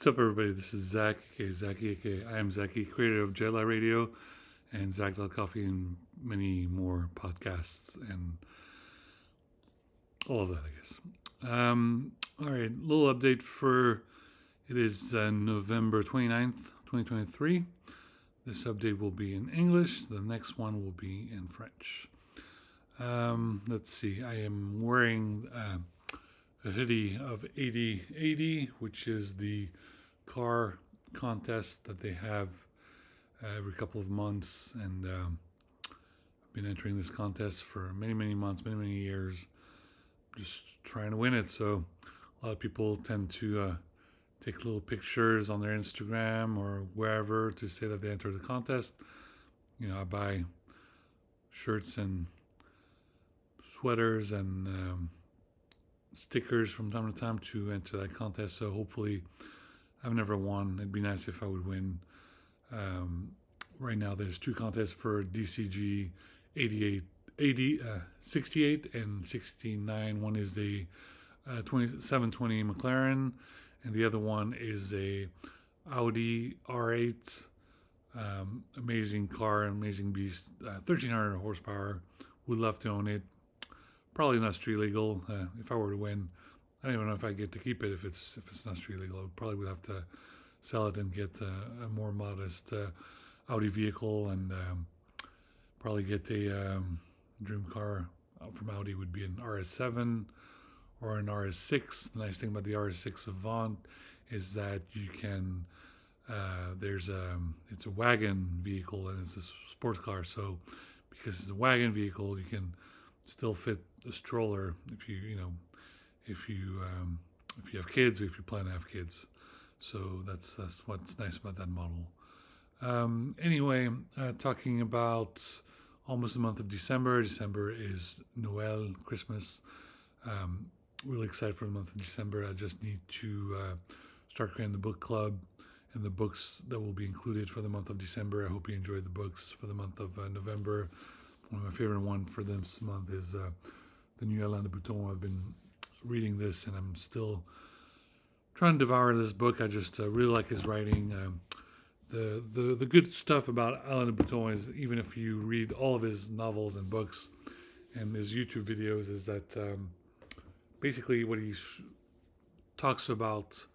What's up, everybody? This is Zach, aka Zaki, aka I am Zaki, creator of Jedi Radio and Zack Coffee and many more podcasts and all of that, I guess. All right, little update for it is November 29th, 2023. This update will be in English, the next one will be in French. Let's see, I am wearing a hoodie of 8080, which is the car contest that they have every couple of months, and I've been entering this contest for many months, many years, just trying to win it. So a lot of people tend to take little pictures on their Instagram or wherever to say that they entered the contest. I buy shirts and sweaters and stickers from time to time to enter that contest. So hopefully, I've never won. It'd be nice if I would win. Right now, there's two contests for DCG 68 and 69. One is the 720 McLaren, and the other one is a Audi R8. Amazing car, amazing beast. 1,300 horsepower. Would love to own it. Probably not street legal. If I were to win, I don't even know if I get to keep it. If it's not street legal, I probably would have to sell it and get a more modest Audi vehicle, and probably get a dream car from Audi would be an RS7 or an RS6. The nice thing about the RS6 Avant is that you can it's a wagon vehicle and it's a sports car. So because it's a wagon vehicle, you can still fit a stroller if you have kids or if you plan to have kids. So that's what's nice about that model. Anyway, talking about almost the month of December. December is Noel, Christmas. Really excited for the month of December. I just need to start creating the book club and the books that will be included for the month of December. I hope you enjoyed the books for the month of November. One of my favorite one for this month is the new Alain de Botton. I've been reading this and I'm still trying to devour this book. I just really like his writing. The good stuff about Alain de Botton is, even if you read all of his novels and books and his YouTube videos, is that basically what he talks about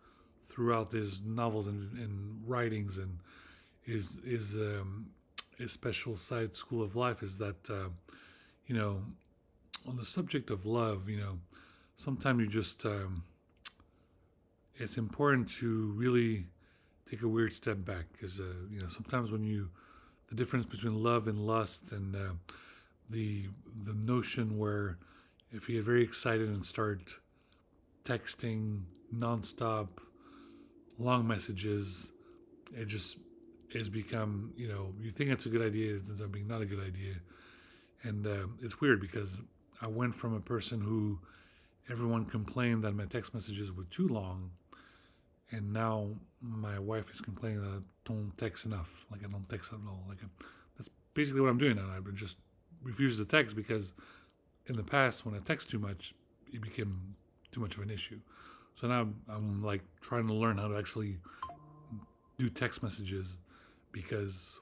throughout his novels and writings and his special side school of life is that on the subject of love, sometimes you just it's important to really take a weird step back, because sometimes when the difference between love and lust, and the notion where if you get very excited and start texting nonstop long messages, it just has become, you think it's a good idea, it ends up being not a good idea. And it's weird because I went from a person who everyone complained that my text messages were too long, and now my wife is complaining that I don't text enough. Like, I don't text at all. Like, that's basically what I'm doing now. I would just refuse to text because in the past, when I text too much, it became too much of an issue. So now I'm like trying to learn how to actually do text messages, because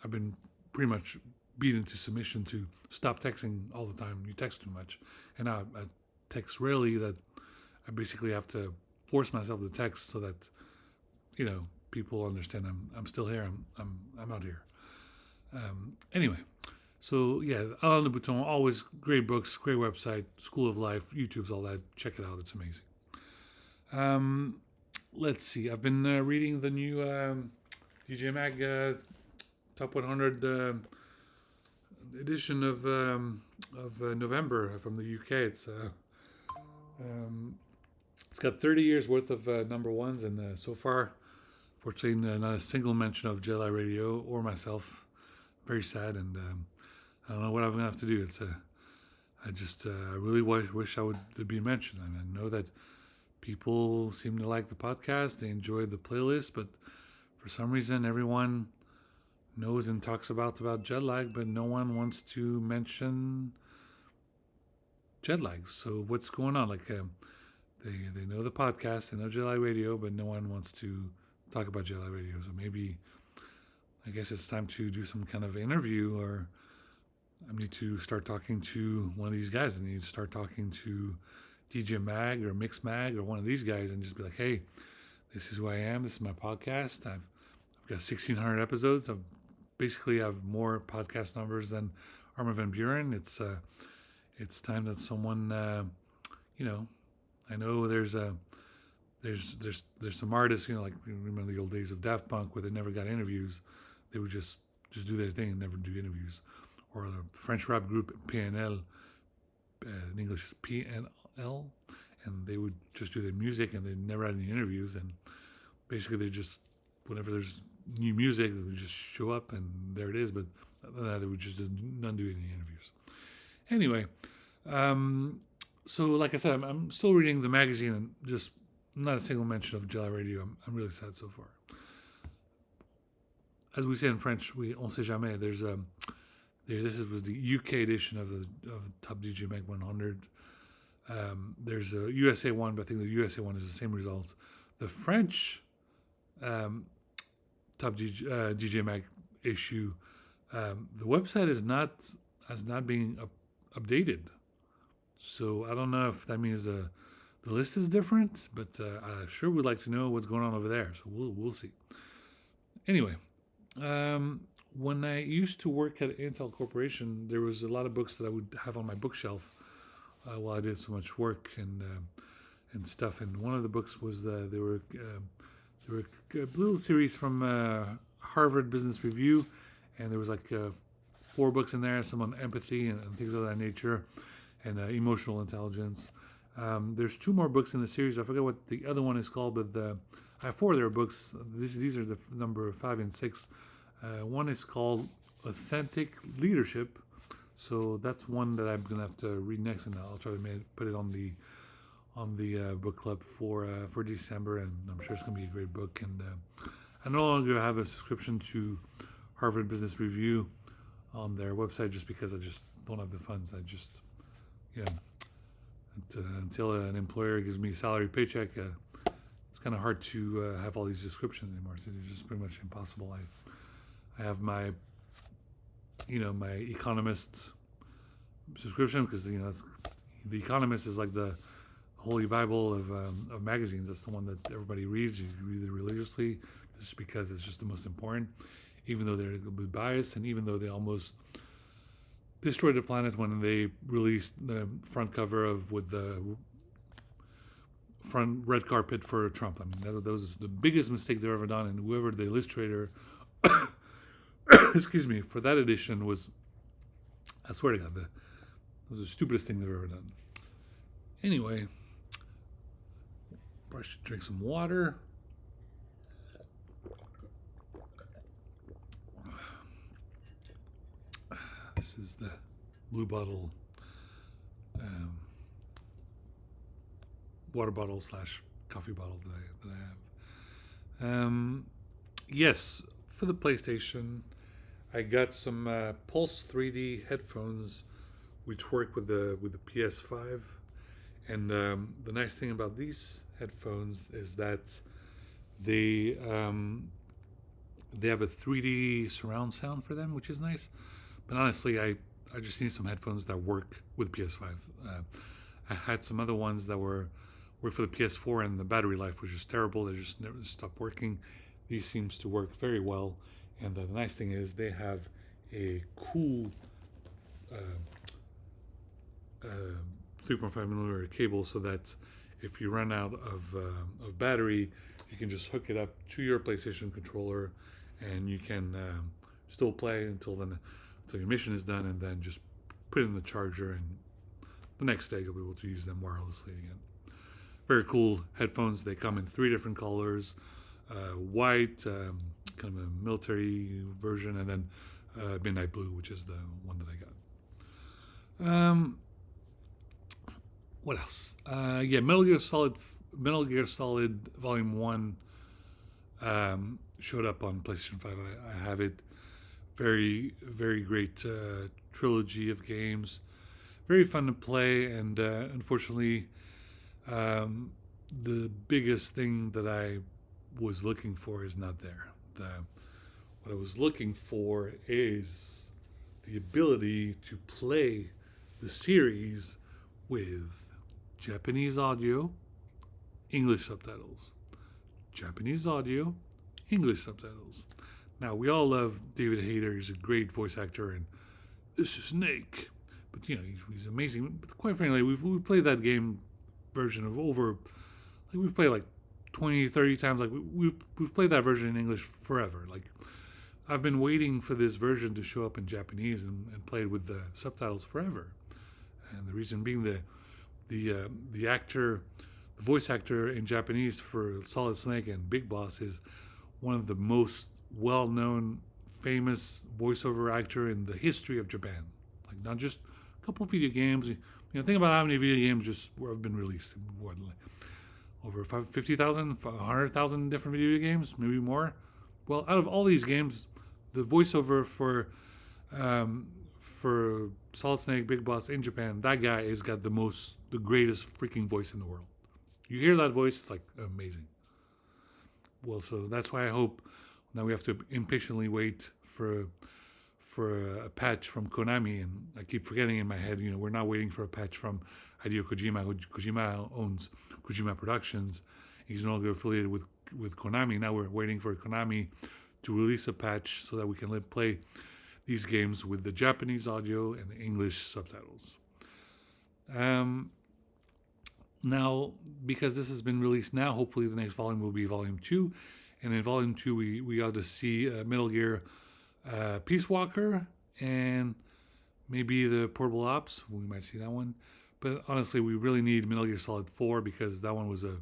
I've been pretty much beaten to submission to stop texting all the time. You text too much, and now I text rarely. That I basically have to force myself to text so that people understand I'm still here. I'm out here. Anyway, so yeah, Alain de Botton, always great books, great website, School of Life, YouTube's all that. Check it out; it's amazing. Let's see. I've been reading the new DJ Mag Top 100 edition of November from the UK. It's got 30 years worth of number ones, and so far, fortunately, not a single mention of Jedi Radio or myself. Very sad, and I don't know what I'm gonna have to do. I really wish I would be mentioned. And I know that people seem to like the podcast, they enjoy the playlist, but for some reason, everyone knows and talks about jet lag, but no one wants to mention jet lag. So what's going on? Like, They know the podcast, they know Jedi Radio, but no one wants to talk about Jedi Radio. So maybe I guess it's time to do some kind of interview, or I need to start talking to one of these guys. I need to start talking to DJ Mag or Mix Mag or one of these guys and just be like, hey, this is who I am. This is my podcast. I've got 1,600 episodes. I have more podcast numbers than Armin van Buren. It's time that someone, I know there's some artists, like remember the old days of Daft Punk where they never got interviews. They would just do their thing and never do interviews. Or the French rap group PNL, in English is PNL, and they would just do their music and they never had any interviews. And basically they just, whenever there's new music, they would just show up and there it is. But other than that, they would just not do any interviews. Anyway, so like I said, I'm still reading the magazine and just not a single mention of Jedi Radio. I'm really sad so far. As we say in French, on sait jamais. This was the UK edition of the Top DJ Mag 100. There's a USA one, but I think the USA one is the same results. The French Top DJ Mag issue, the website is not being updated. So I don't know if that means the list is different, but I sure would like to know what's going on over there. So we'll see. Anyway, when I used to work at Intel Corporation, there was a lot of books that I would have on my bookshelf while I did so much work and stuff. And one of the books was there were a little series from Harvard Business Review, and there was like 4 books in there, some on empathy and things of that nature, and emotional intelligence. There's 2 more books in the series. I forget what the other one is called, but I have 4 of their books. These are the number 5 and 6. One is called Authentic Leadership. So that's one that I'm gonna have to read next, and I'll try to put it on the book club for December, and I'm sure it's gonna be a great book. And I no longer have a subscription to Harvard Business Review on their website just because I just don't have the funds. I just, until an employer gives me a salary paycheck, it's kind of hard to have all these subscriptions anymore. So it's just pretty much impossible. I have my Economist subscription because the Economist is like the holy Bible of magazines. That's the one that everybody reads. You read it religiously just because it's just the most important, even though they're a little bit biased and even though they almost destroyed the planet when they released the front cover with the front red carpet for Trump. I mean, that was the biggest mistake they've ever done, and whoever the illustrator excuse me, for that edition was, I swear to God, it was the stupidest thing they've ever done. Anyway, probably should drink some water. This is the blue bottle, water bottle / coffee bottle that I have. Yes, for the PlayStation, I got some Pulse 3D headphones, which work with the PS5. And the nice thing about these headphones is that they have a 3D surround sound for them, which is nice. But honestly, I just need some headphones that work with PS5. I had some other ones that work for the PS4, and the battery life was just terrible. They just never stopped working. These seems to work very well. And the nice thing is they have a cool 3.5 millimeter cable, so that if you run out of battery, you can just hook it up to your PlayStation controller, and you can still play until your mission is done, and then just put it in the charger, and the next day you'll be able to use them wirelessly again. Very cool headphones. They come in 3 different colors: white, kind of a military version, and then midnight blue, which is the one that I got. What else? Metal Gear Solid Volume 1 showed up on PlayStation 5. I have it. Very, very great trilogy of games. Very fun to play, and unfortunately, The biggest thing that I was looking for is not there. What I was looking for is the ability to play the series with Japanese audio, English subtitles. Japanese audio, English subtitles. Now, we all love David Hayter. He's a great voice actor, and this is Snake. But, he's amazing. But quite frankly, we played that game version of over, we've played 20, 30 times. We've played that version in English forever. I've been waiting for this version to show up in Japanese and played with the subtitles forever. And the reason being the actor, the voice actor in Japanese for Solid Snake and Big Boss is one of the most well-known, famous voiceover actor in the history of Japan. Not just a couple of video games. Think about how many video games just have been released. Over 50,000, 100,000 different video games, maybe more. Well, out of all these games, the voiceover for Solid Snake, Big Boss in Japan, that guy has got the greatest freaking voice in the world. You hear that voice, it's amazing. Well, so that's why I hope now we have to impatiently wait for a patch from Konami, and I keep forgetting in my head, we're not waiting for a patch from Hideo Kojima. Kojima owns Kojima Productions. He's no longer affiliated with Konami. Now we're waiting for Konami to release a patch so that we can play these games with the Japanese audio and the English subtitles. Now, because this has been released now, hopefully the next volume will be Volume 2. And in Volume 2, we got to see Metal Gear Peace Walker and maybe the Portable Ops. We might see that one. But honestly, we really need Metal Gear Solid 4 because that one was a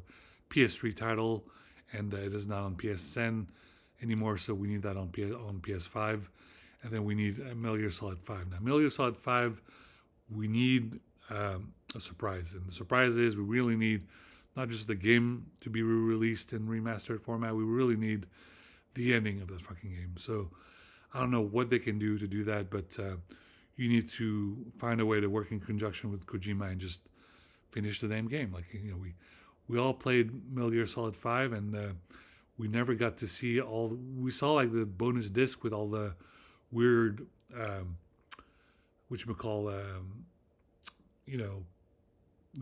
PS3 title and it is not on PSN anymore, so we need that on PS5. And then we need Metal Gear Solid 5. Now, Metal Gear Solid 5, we need a surprise. And the surprise is we really need not just the game to be re-released in remastered format, we really need the ending of that fucking game. So I don't know what they can do to do that, but you need to find a way to work in conjunction with Kojima and just finish the damn game. We all played Metal Gear Solid 5, and we never got to see we saw the bonus disc with all the weird, the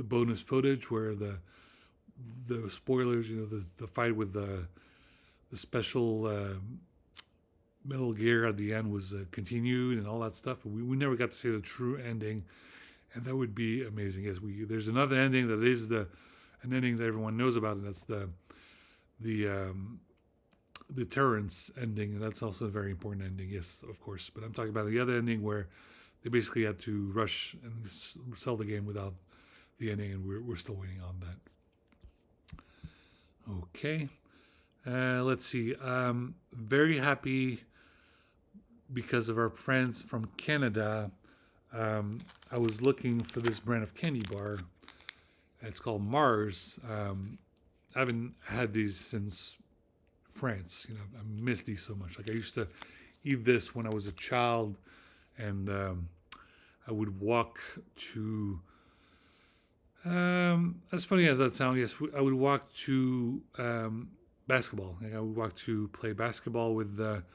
bonus footage where the spoilers, the fight with the special Metal Gear at the end was continued and all that stuff. But we never got to see the true ending, and that would be amazing. Yes, there's another ending that is an ending that everyone knows about, and that's the Terrence ending, and that's also a very important ending. Yes, of course. But I'm talking about the other ending where they basically had to rush and sell the game without the ending, and we're still waiting on that. Okay. Let's see. Very happy because of our friends from Canada. I was looking for this brand of candy bar. It's called Mars. I haven't had these since France. I miss these so much. I used to eat this when I was a child, and I would walk to. As funny as that sounds, yes, I would walk to basketball. I would walk to play basketball with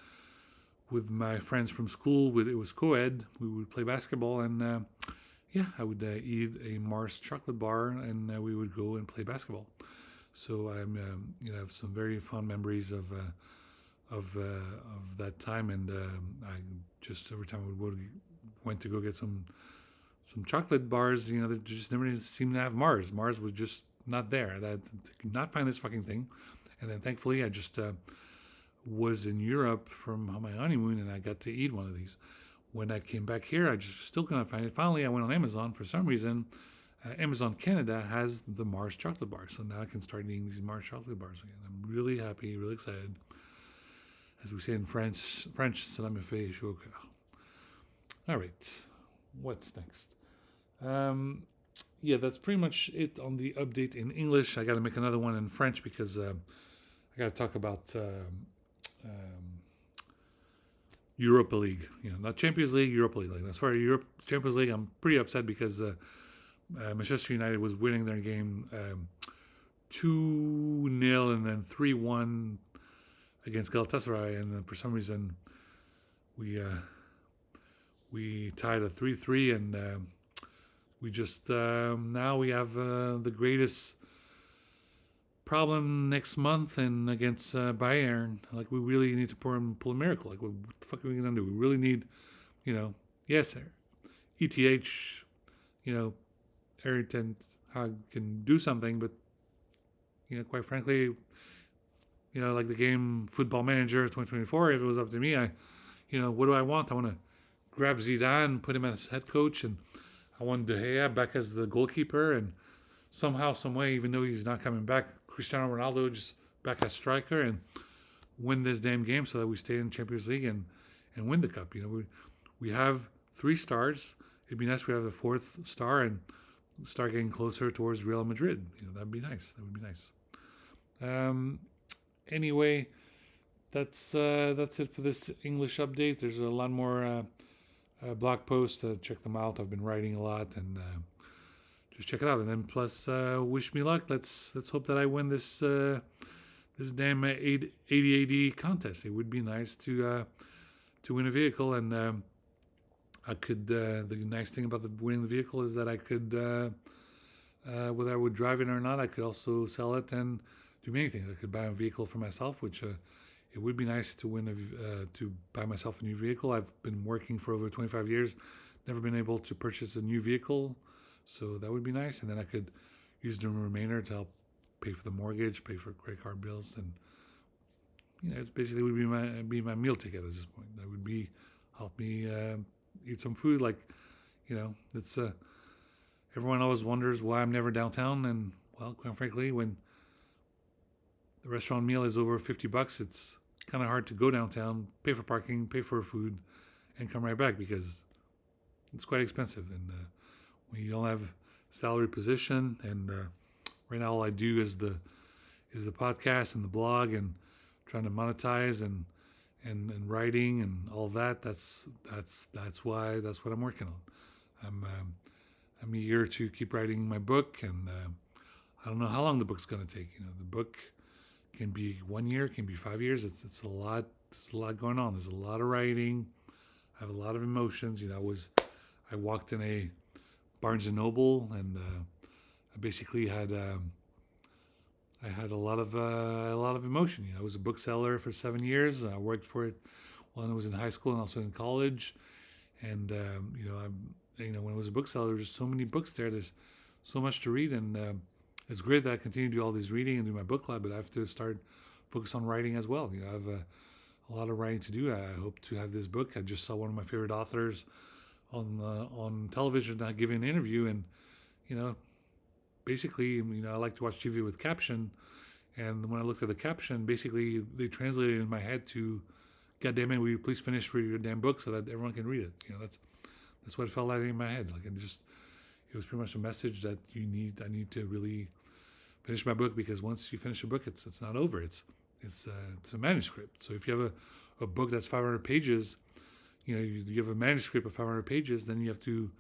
my friends from school. It was co-ed. We would play basketball, and I would eat a Mars chocolate bar, and we would go and play basketball. So I'm, have some very fond memories of that time, and I just every time we went to go get some chocolate bars, they just never seemed to have Mars. Mars was just not there. I could not find this fucking thing. And then thankfully I just was in Europe from my honeymoon, and I got to eat one of these. When I came back here, I just still couldn't find it. Finally, I went on Amazon. For some reason, Amazon Canada has the Mars chocolate bar. So now I can start eating these Mars chocolate bars again. I'm really happy, really excited. As we say in French, cela me fait chaud au cœur. All right, what's next? That's pretty much it on the update in English. I got to make another one in French because I got to talk about Europa League. Not Champions League, Europa League. As far as Champions League, I'm pretty upset because Manchester United was winning their game 2-0 and then 3-1 against Galatasaray, and then for some reason we tied at 3-3, and we just now we have the greatest problem next month and against Bayern. Like, we really need to pull a miracle. Like, what the fuck are we gonna do? We really need, yes, ETH, Ayrton can do something, but quite frankly, like the game Football Manager 2024, if it was up to me, what do I want? I want to grab Zidane, put him as head coach, and I want De Gea back as the goalkeeper, and somehow, some way, even though he's not coming back, Cristiano Ronaldo just back as striker and win this damn game so that we stay in Champions League and win the cup. We have 3 stars. It'd be nice if we have a 4th star and start getting closer towards Real Madrid. That'd be nice. That would be nice. Anyway, that's it for this English update. There's a lot more blog posts. Check them out. I've been writing a lot, and just check it out. And then plus, wish me luck. Let's hope that I win this damn 80 contest. It would be nice to win a vehicle, and I could. The nice thing about winning the vehicle is that I could, whether I would drive it or not, I could also sell it and do many things. I could buy a vehicle for myself, which it would be nice to to buy myself a new vehicle. I've been working for over 25 years, never been able to purchase a new vehicle, so that would be nice. And then I could use the remainder to help pay for the mortgage, pay for credit card bills, and it's basically would be my meal ticket at this point. That would be help me eat some food. Like, it's everyone always wonders why I'm never downtown, and well, quite frankly, when the restaurant meal is over $50, it's kind of hard to go downtown, pay for parking, pay for food, and come right back because it's quite expensive. And when you don't have salary position, and right now all I do is the podcast and the blog and trying to monetize and writing and all that. That's what I'm working on. I'm eager to keep writing my book, and I don't know how long the book's going to take. The book can be 1 year, can be 5 years. It's a lot. There's a lot going on. There's a lot of writing. I have a lot of emotions. I walked in a Barnes and Noble, and I basically had I had a lot of emotion. I was a bookseller for 7 years. I worked for it when I was in high school and also in college. And when I was a bookseller, there were just so many books there. There's so much to read, and it's great that I continue to do all this reading and do my book club, but I have to start focus on writing as well. I have a lot of writing to do. I hope to have this book. I just saw one of my favorite authors on television giving an interview, and basically, I like to watch TV with caption, and when I looked at the caption, basically they translated it in my head to, "God damn it, will you please finish reading your damn book so that everyone can read it?" That's what it felt like in my head. Like, it was pretty much a message that I need to really finish my book, because once you finish a book, it's not over. It's a manuscript. So if you have a book that's 500 pages, you have a manuscript of 500 pages, then you have to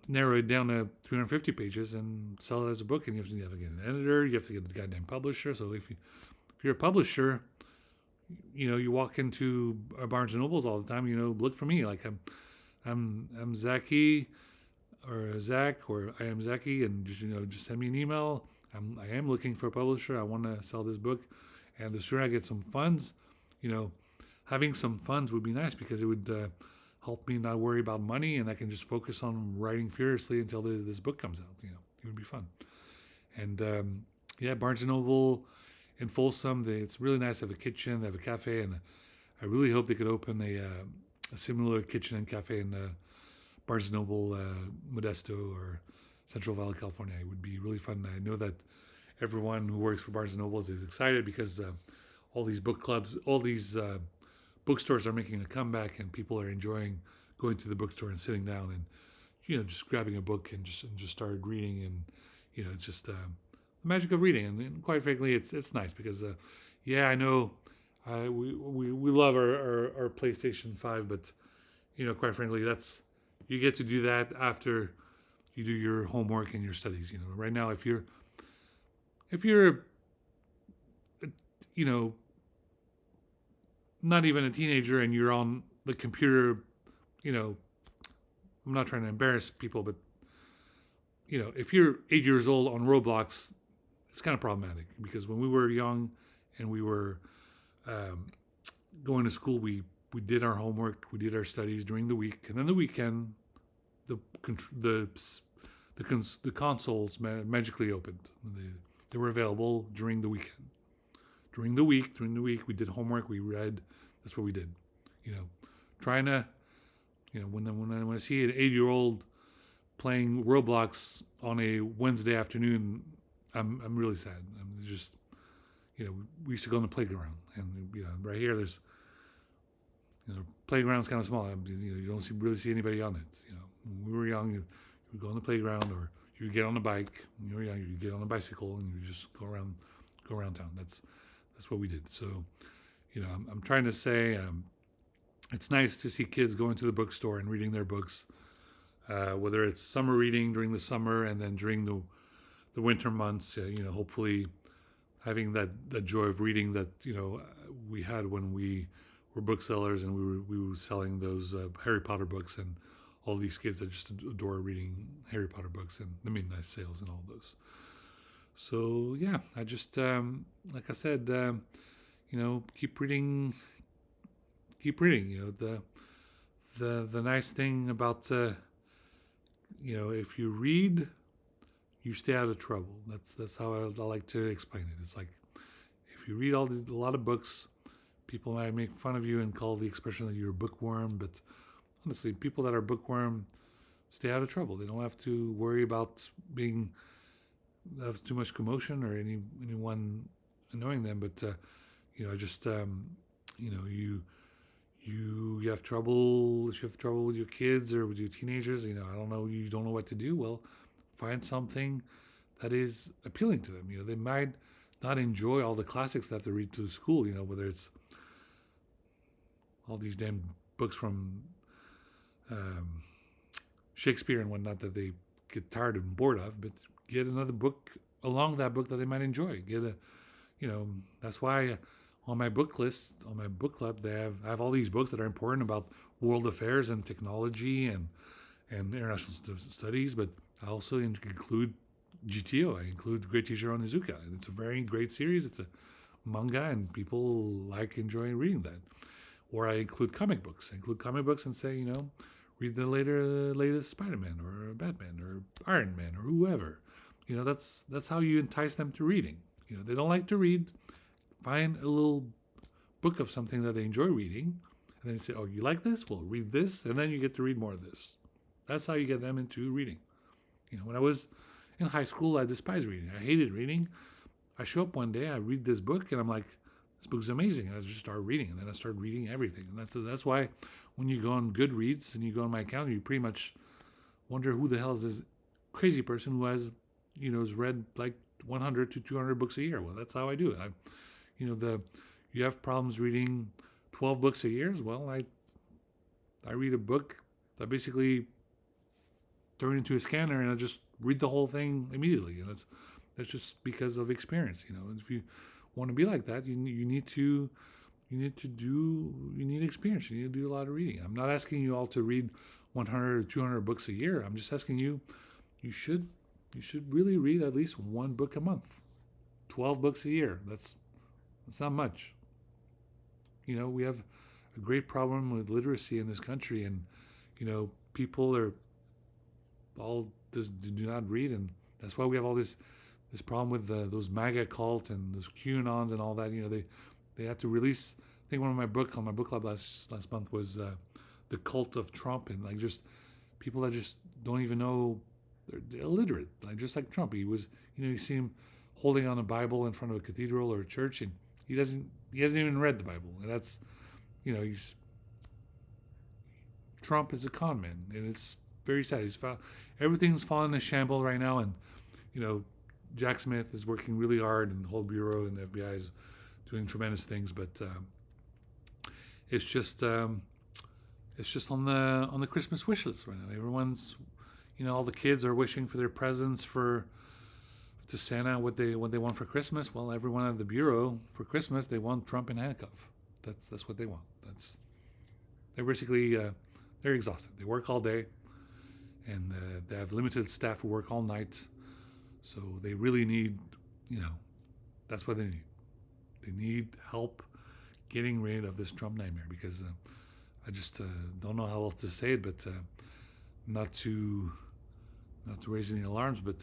narrow it down to 350 pages and sell it as a book. And you have to get an editor. You have to get a goddamn publisher. So if you're a publisher, you walk into Barnes and Nobles all the time. Look for me. Like, I'm Zaki, or Zach, or I am Zaki, and just send me an email. I am looking for a publisher. I want to sell this book, and the sooner I get some funds, having some funds would be nice, because it would help me not worry about money, and I can just focus on writing furiously until this book comes out. It would be fun. And Barnes & Noble in Folsom, it's really nice to have a kitchen. They have a cafe, and I really hope they could open a similar kitchen and cafe in Barnes & Noble, Modesto, or Central Valley, California. It would be really fun. I know that everyone who works for Barnes & Noble is excited, because all these book clubs, all these bookstores are making a comeback, and people are enjoying going to the bookstore and sitting down and just grabbing a book and just start reading, and it's just the magic of reading. And quite frankly, it's nice, because I know we love our PlayStation 5, but quite frankly, you get to do that after you do your homework and your studies. Right now, if you're you know not even a teenager and you're on the computer, you know, I'm not trying to embarrass people, but if you're 8 years old on Roblox, it's kind of problematic because when we were young and we were um, going to school, we did our homework, we did our studies during the week, and then the weekend, the the the consoles magically opened. They were available during the weekend. During the week, we did homework, we read. That's what we did. You know, trying to, when I see an 8-year-old playing Roblox on a Wednesday afternoon, I'm really sad. I'm just, we used to go on the playground, and right here there's, playground's kind of small. You don't really see anybody on it. When we were young, you would go on the playground, or you would get on a bike. When you were young, you would get on a bicycle, and you just go around town. That's what we did. So, I'm trying to say, it's nice to see kids going to the bookstore and reading their books, whether it's summer reading during the summer and then during the winter months. Hopefully having that joy of reading that we had when we were booksellers and we were selling those Harry Potter books, and all these kids that just adore reading Harry Potter books and the midnight sales and all those. So yeah, I just like I said, keep reading. The nice thing about if you read, you stay out of trouble. That's how I like to explain it. It's like if you read a lot of books, people might make fun of you and call the expression that you're a bookworm, but honestly, people that are bookworm stay out of trouble. They don't have to worry about have too much commotion or anyone annoying them. But just you have trouble. If you have trouble with your kids or with your teenagers, I don't know. You don't know what to do. Well, find something that is appealing to them. They might not enjoy all the classics that they have to read to school. Whether it's all these damn books from Shakespeare and whatnot that they get tired and bored of, but get another book along that book that they might enjoy. That's why on my book list, on my book club, I have all these books that are important about world affairs and technology and international studies, but I also include GTO. I include Great Teacher Onizuka. And it's a very great series. It's a manga, and people like enjoying reading that. Or I include comic books. I include comic books and say, read the latest Spider-Man or Batman or Iron Man or whoever. That's how you entice them to reading. They don't like to read. Find a little book of something that they enjoy reading, and then you say, "Oh, you like this? Well, read this," and then you get to read more of this. That's how you get them into reading. When I was in high school, I despised reading. I hated reading. I show up one day, I read this book, and I'm like, "This book's amazing," and I just start reading, and then I start reading everything. And that's why when you go on Goodreads and you go on my account, you pretty much wonder who the hell is this crazy person who has read like 100 to 200 books a year. Well, that's how I do it. You have problems reading 12 books a year. Well, I read a book. I basically turn it into a scanner and I just read the whole thing immediately. And that's just because of experience. And if you want to be like that, you need experience. You need to do a lot of reading. I'm not asking you all to read 100 or 200 books a year. I'm just asking you should really read at least one book a month. 12 books a year. That's not much. We have a great problem with literacy in this country, and people are all just do not read, and that's why we have all this problem with those MAGA cult and those QAnons and all that. They had to release. I think one of my book on my book club last month was the cult of Trump, and like just people that just don't even know. They're illiterate, just like Trump. He was, you see him holding on a Bible in front of a cathedral or a church, and he hasn't even read the Bible. And that's, Trump is a con man, and it's very sad. Everything's fallen in shambles right now, and Jack Smith is working really hard, and the whole bureau and the FBI is doing tremendous things, but it's just on the Christmas wish list right now. Everyone's all the kids are wishing for their presents to Santa what they want for Christmas. Well, everyone at the bureau for Christmas, they want Trump in handcuff. That's what they want. They're basically they're exhausted. They work all day, and they have limited staff who work all night. So they really need, that's what they need. They need help getting rid of this Trump nightmare, because I just don't know how else to say it, but not to raise any alarms, but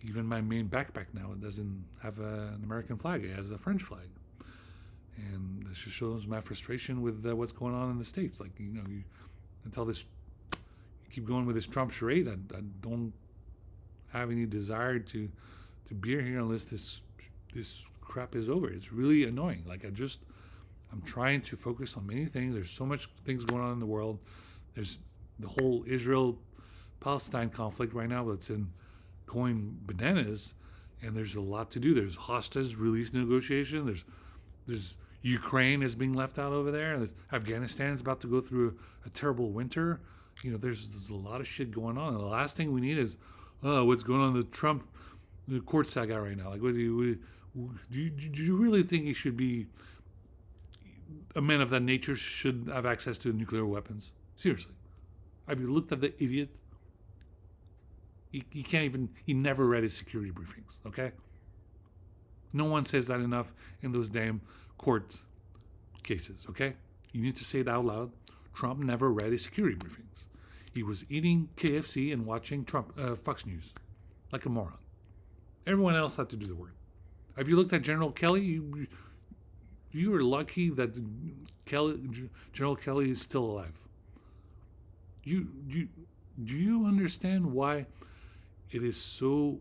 even my main backpack now, it doesn't have an American flag. It has a French flag. And this just shows my frustration with what's going on in the States. Like, until you keep going with this Trump charade, I don't have any desire to be here unless this crap is over. It's really annoying. Like, I'm trying to focus on many things. There's so much things going on in the world. There's the whole Israel-Palestine conflict right now that's going bananas, and there's a lot to do. There's hostage release negotiation. There's Ukraine is being left out over there. Afghanistan is about to go through a terrible winter. There's a lot of shit going on. And the last thing we need is, what's going on in the Trump court saga right now? Like, do you really think he should be a man of that nature should have access to nuclear weapons? Seriously, have you looked at the idiot? He can't even. He never read his security briefings. Okay. No one says that enough in those damn court cases, okay? You need to say it out loud. Trump never read his security briefings. He was eating KFC and watching Fox News like a moron. Everyone else had to do the work. Have you looked at General Kelly? You are lucky that General Kelly is still alive. Do you understand why it is so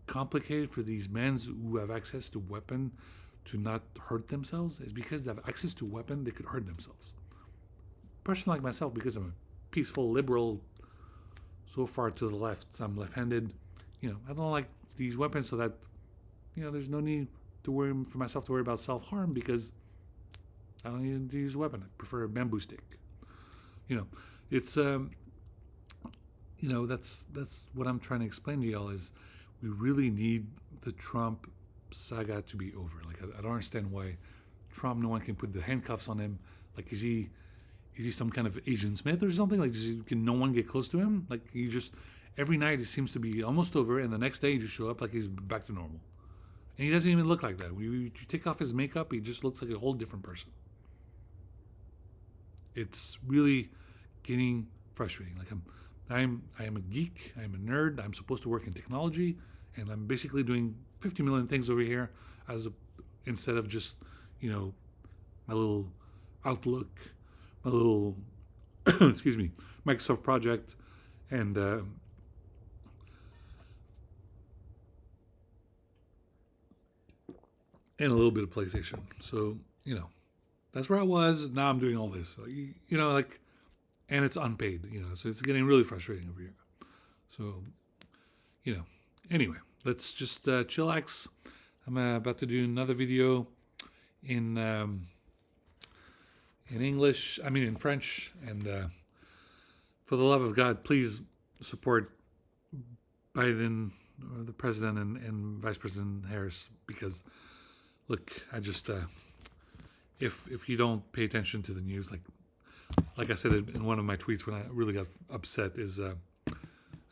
complicated for these men who have access to weapon to not hurt themselves? Is because they have access to weapon, they could hurt themselves. A person like myself, because I'm a peaceful liberal, so far to the left, I'm left-handed, I don't like these weapons, so that there's no need to worry for myself to worry about self-harm, because I don't need to use a weapon. I prefer a bamboo stick. It's that's what I'm trying to explain to y'all is, we really need the Trump saga to be over. Like, I don't understand why Trump, no one can put the handcuffs on him. Like, is he some kind of Agent Smith or something? Like, can no one get close to him? Like, every night it seems to be almost over, and the next day he just show up like he's back to normal. And he doesn't even look like that. When you take off his makeup, he just looks like a whole different person. It's really getting frustrating. Like, I am a geek, I'm a nerd, I'm supposed to work in technology, and I'm basically doing 50 million things over here instead of just, my little Outlook, my little, excuse me, Microsoft project, and a little bit of PlayStation. So, that's where I was. Now I'm doing all this. And it's unpaid, so it's getting really frustrating over here. So, anyway, let's just chillax. I'm about to do another video in English, in French, and for the love of God, please support Biden, or the president, and Vice President Harris, because, look, I just, if you don't pay attention to the news, like I said in one of my tweets when I really got upset, is I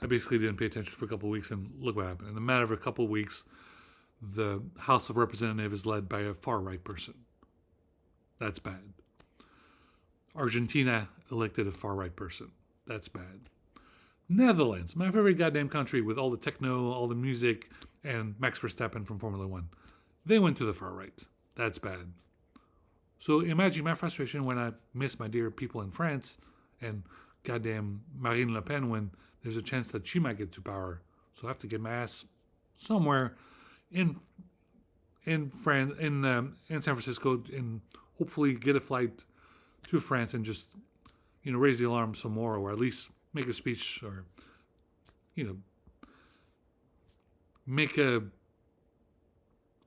basically didn't pay attention for a couple of weeks, and look what happened. In a matter of a couple of weeks, the House of Representatives is led by a far-right person. That's bad. Argentina elected a far-right person. That's bad. Netherlands, my favorite goddamn country with all the techno, all the music, and Max Verstappen from Formula One. They went to the far-right. That's bad. So imagine my frustration when I miss my dear people in France, and goddamn Marine Le Pen, when there's a chance that she might get to power. So I have to get my ass somewhere in France, in San Francisco, and hopefully get a flight to France and just raise the alarm some more, or at least make a speech, or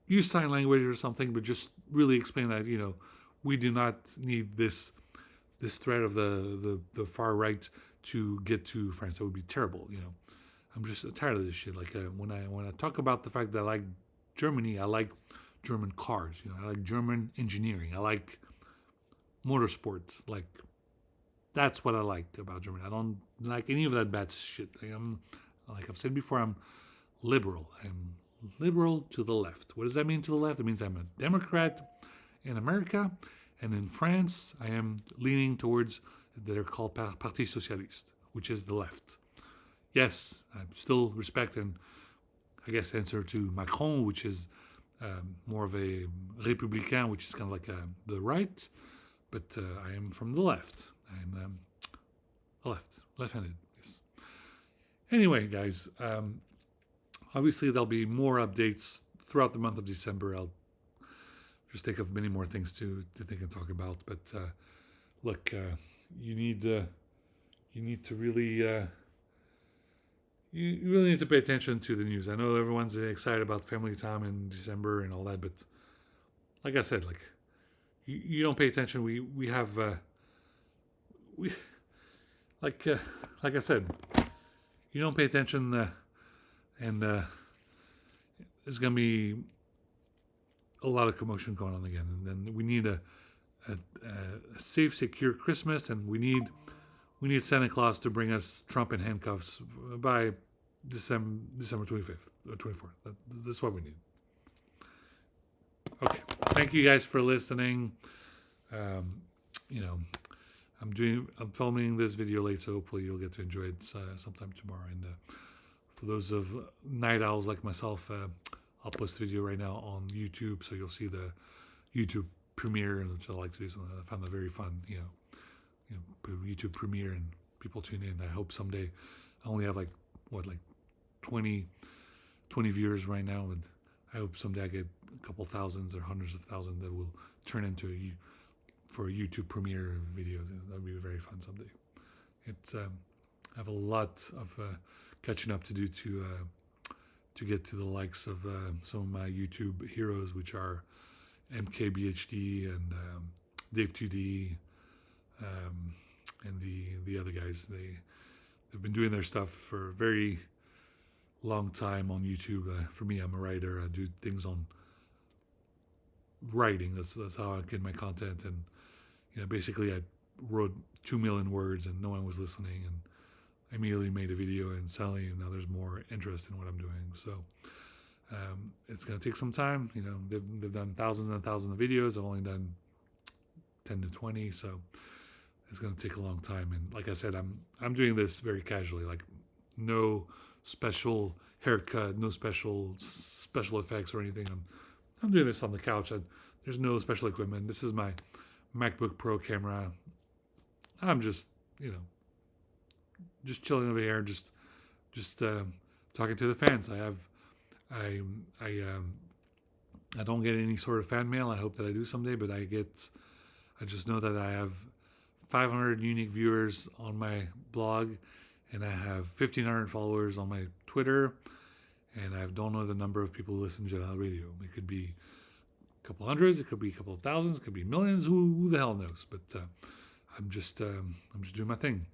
use sign language or something, but just really explain that we do not need this threat of the far right to get to France. That would be terrible. I'm just tired of this shit. Like when I talk about the fact that I like Germany, I like German cars. I like German engineering. I like motorsports. Like that's what I like about Germany. I don't like any of that bad shit. Like I've said before, I'm liberal. I'm liberal to the left. What does that mean to the left? It means I'm a Democrat in America, and in France, I am leaning towards, they're called Parti Socialiste, which is the left. Yes, I still respect and I guess answer to Macron, which is more of a Républicain, which is kind of like the right, but I am from the left. I am left-handed. Yes. Anyway, guys, obviously there'll be more updates throughout the month of December. I'll just think of many more things to think and talk about. But look, you need to really. You really need to pay attention to the news. I know everyone's excited about family time in December and all that, but like I said, like you don't pay attention. We have we like I said, you don't pay attention, and there's gonna be a lot of commotion going on again. And then we need a safe, secure Christmas, and we need Santa Claus to bring us Trump in handcuffs by December 25th or 24th. That's what we need. Okay. Thank you guys for listening. I'm filming this video late, so hopefully you'll get to enjoy it sometime tomorrow. And for those of night owls like myself, I'll post the video right now on YouTube, so you'll see the YouTube premiere, which I like to do. So I found that very fun. Put a YouTube premiere and people tune in. I hope someday I only have like 20 viewers right now, and I hope someday I get a couple thousands or hundreds of thousands that will turn into a YouTube premiere video. That would be very fun someday. I have a lot of catching up to do to get to the likes of some of my YouTube heroes, which are MKBHD and Dave 2D. And the other guys, they've been doing their stuff for a very long time on YouTube. For me, I'm a writer. I do things on writing. That's how I get my content. And basically, I wrote 2 million words, and no one was listening. And I immediately made a video, and suddenly now there's more interest in what I'm doing. So it's gonna take some time. They've done thousands and thousands of videos. I've only done 10 to 20, so it's going to take a long time. And like I said, I'm doing this very casually, like no special haircut, no special effects or anything. I'm doing this on the couch. There's no special equipment. This is my MacBook Pro camera. I'm just chilling over here, just talking to the fans. I don't get any sort of fan mail. I hope that I do someday, but I just know that I have 500 unique viewers on my blog, and I have 1,500 followers on my Twitter, and I don't know the number of people who listen to Jet Radio. It could be a couple hundreds, it could be a couple of thousands, it could be millions. Who the hell knows? But I'm just doing my thing.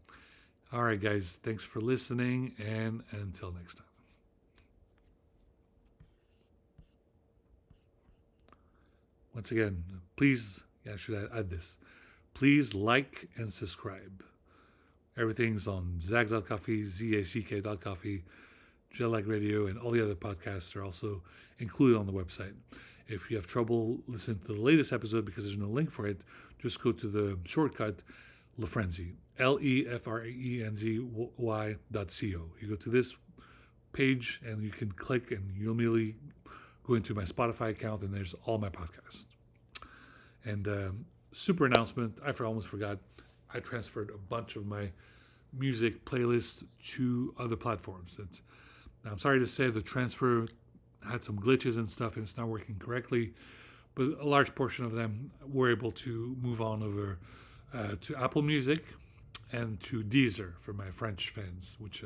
All right, guys, thanks for listening, and until next time. Once again, please, should I add this? Please like and subscribe. Everything's on zack.coffee, zack.coffee, Jetlag Radio, and all the other podcasts are also included on the website. If you have trouble listening to the latest episode because there's no link for it, just go to the shortcut Lefrenzy, LEFRENZY.co. You go to this page and you can click and you'll immediately go into my Spotify account and there's all my podcasts. And super announcement, I almost forgot, I transferred a bunch of my music playlists to other platforms. Now, I'm sorry to say the transfer had some glitches and stuff and it's not working correctly, but a large portion of them were able to move on over to Apple Music and to Deezer for my French fans, which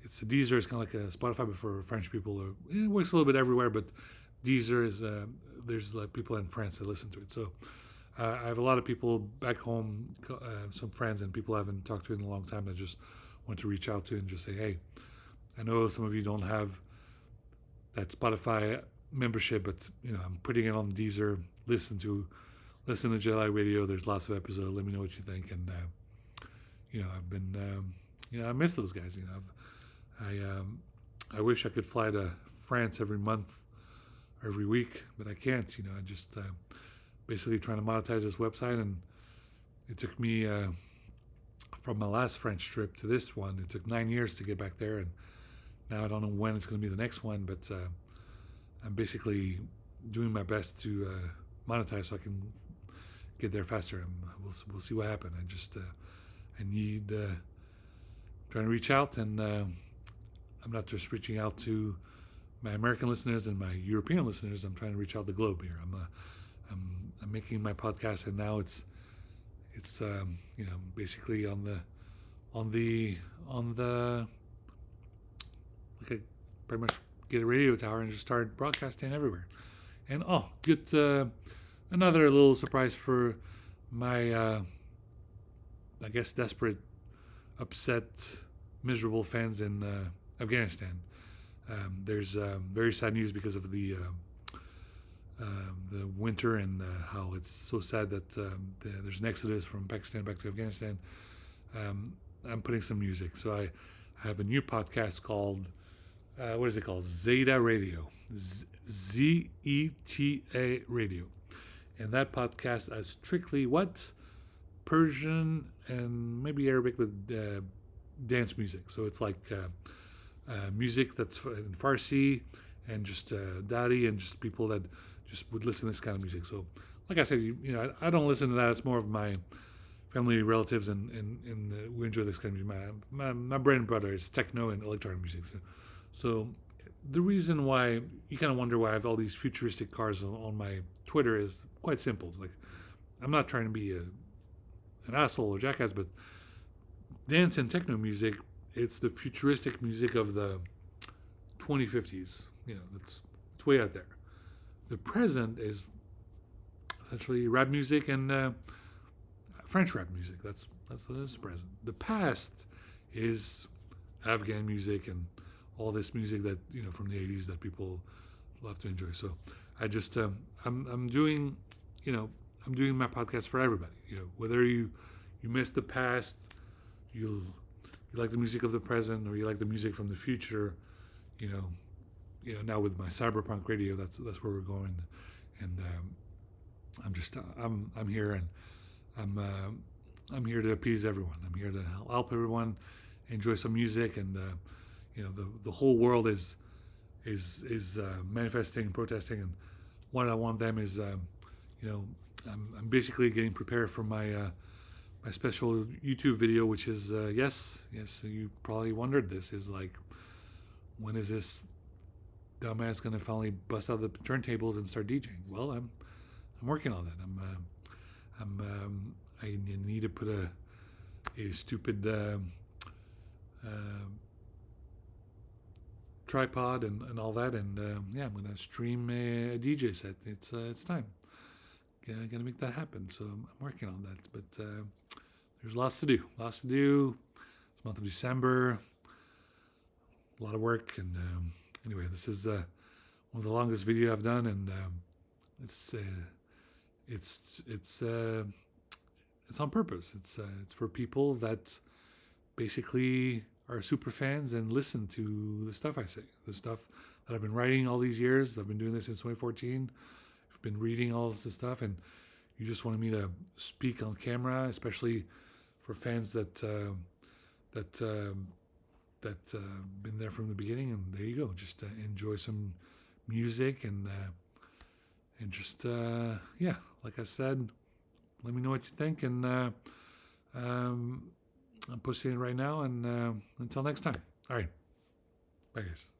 it's Deezer is kind of like a Spotify, but for French people. It works a little bit everywhere, but Deezer is, there's like people in France that listen to it. So I have a lot of people back home, some friends and people I haven't talked to in a long time that just want to reach out to and just say, hey, I know some of you don't have that Spotify membership, but I'm putting it on Deezer. Listen to Jedi Radio. There's lots of episodes. Let me know what you think. And I've been I miss those guys. I wish I could fly to France every month or every week, but I can't. I just basically trying to monetize this website, and it took me from my last French trip to this one. It took 9 years to get back there, and now I don't know when it's going to be the next one, but I'm basically doing my best to monetize so I can get there faster. And we'll see what happens. I need trying to reach out, and I'm not just reaching out to my American listeners and my European listeners. I'm trying to reach out the globe here. I'm making my podcast, and now it's basically on the like I pretty much get a radio tower and just start broadcasting everywhere. And get another little surprise for my I guess desperate, upset, miserable fans in Afghanistan. There's very sad news because of the winter and how it's so sad that there's an exodus from Pakistan back to Afghanistan. I'm putting some music. So I have a new podcast called, what is it called? Zeta Radio. Zeta Radio. And that podcast is strictly Persian and maybe Arabic with dance music. So it's like music that's in Farsi and just Dari and just people that just would listen to this kind of music. So, like I said, I don't listen to that. It's more of my family, relatives, and we enjoy this kind of music. My bread and butter is techno and electronic music. So the reason why you kind of wonder why I have all these futuristic cars on my Twitter is quite simple. It's like I'm not trying to be an asshole or jackass, but dance and techno music, it's the futuristic music of the 2050s. It's way out there. The present is essentially rap music and French rap music. That's the present. The past is Afghan music and all this music that from the 80s that people love to enjoy. So I just I'm doing I'm doing my podcast for everybody. Whether you miss the past, you like the music of the present, or you like the music from the future. Now with my cyberpunk radio, that's where we're going, and I'm here, and I'm here to appease everyone. I'm here to help everyone enjoy some music, and the whole world is manifesting and protesting, and what I want them is I'm basically getting prepared for my my special YouTube video, which is yes, you probably wondered, this is like, when is this dumbass gonna finally bust out the turntables and start DJing? Well, I'm working on that. I need to put a stupid tripod and all that, and I'm gonna stream a DJ set. It's time. Gonna make that happen. So I'm working on that, but there's lots to do. It's month of December. A lot of work, and anyway, this is one of the longest video I've done, and it's on purpose. It's for people that basically are super fans and listen to the stuff I say, the stuff that I've been writing all these years. I've been doing this since 2014. I've been reading all this stuff, and you just wanted me to speak on camera, especially for fans that been there from the beginning. And there you go. Just enjoy some music and just like I said, let me know what you think. And I'm posting it right now. And until next time. All right. Bye, guys.